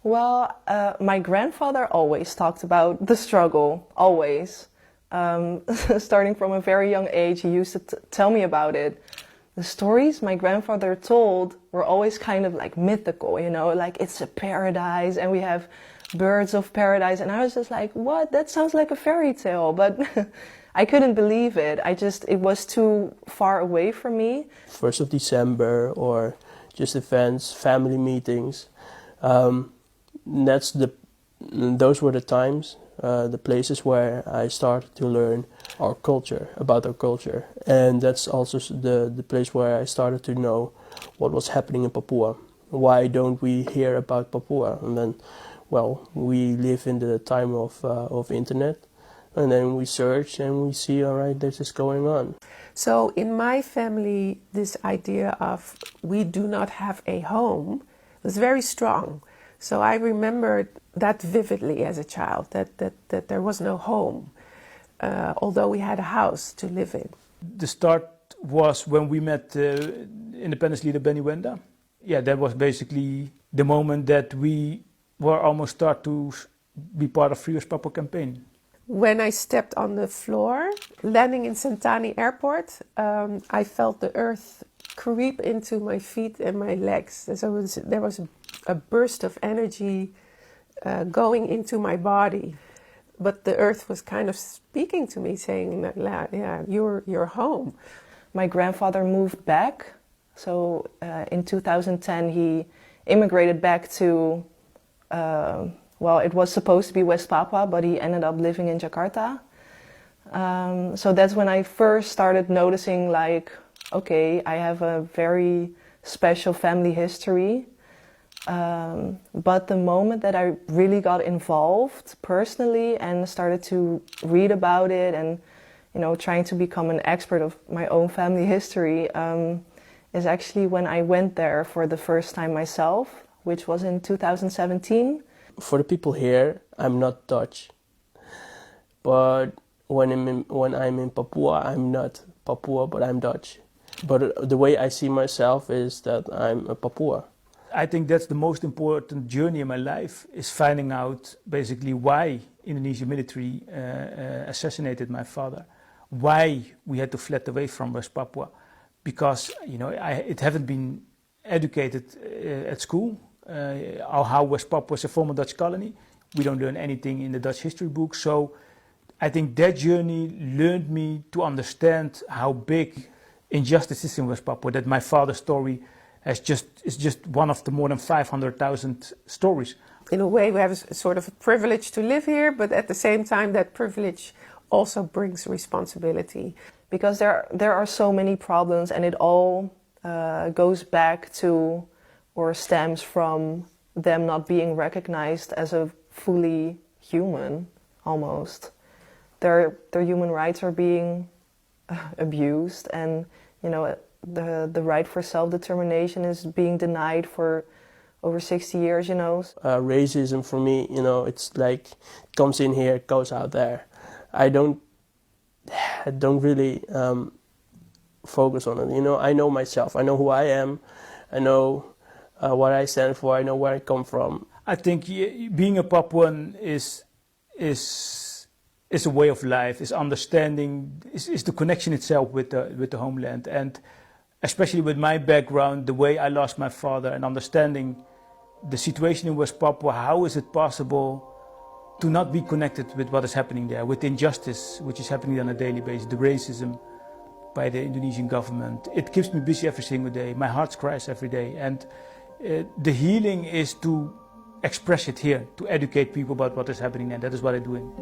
Well, my grandfather always talked about the struggle, always. Starting from a very young age, he used to tell me about it. The stories my grandfather told were always kind of like mythical, you know, like it's a paradise and we have birds of paradise. And I was just like, what? That sounds like a fairy tale. But I couldn't believe it. It was too far away from me. 1st of December or just events, family meetings. Those were the times, the places where I started to learn our culture, about our culture. And that's also the place where I started to know what was happening in Papua. Why don't we hear about Papua? And then, well, we live in the time of internet. And then we search and we see, all right, this is going on. So in my family, this idea of we do not have a home was very strong. So I remembered that vividly as a child, that there was no home, although we had a house to live in. The start was when we met independence leader Benny Wenda. Yeah, that was basically the moment that we were almost start to be part of Free West Papua campaign. When I stepped on the floor, landing in Sentani Airport, I felt the earth creep into my feet and my legs. So there was a burst of energy going into my body. But the earth was kind of speaking to me, saying, yeah, you're home. My grandfather moved back. So in 2010, he immigrated back to, well, it was supposed to be West Papua, but he ended up living in Jakarta. So that's when I first started noticing, like, okay, I have a very special family history. But the moment that I really got involved personally and started to read about it and, you know, trying to become an expert of my own family history, is actually when I went there for the first time myself, which was in 2017. For the people here, I'm not Dutch. But when I'm in Papua, I'm not Papua, but I'm Dutch. But the way I see myself is that I'm a Papua. I think that's the most important journey in my life, is finding out basically why Indonesian military assassinated my father, why we had to flee away from West Papua, because, you know, it haven't been educated at school, how West Papua was a former Dutch colony. We don't learn anything in the Dutch history book, so I think that journey learned me to understand how big injustice is in West Papua, that my father's story is just one of the more than 500,000 stories. In a way, we have a sort of a privilege to live here, but at the same time, that privilege also brings responsibility. Because there are so many problems, and it all goes back to or stems from them not being recognized as a fully human, almost. Their human rights are being abused, and, you know, the right for self-determination is being denied for over 60 years, you know. Racism for me, you know, it's like it comes in here, it goes out there. I don't really focus on it, you know. I know myself, I know who I am, I know what I stand for, I know where I come from. I think being a Papuan is a way of life, is understanding, is the connection itself with the homeland. And especially with my background, the way I lost my father, and understanding the situation in West Papua, how is it possible to not be connected with what is happening there, with the injustice which is happening on a daily basis, the racism by the Indonesian government. It keeps me busy every single day. My heart cries every day. And the healing is to express it here, to educate people about what is happening, and that is what I'm doing.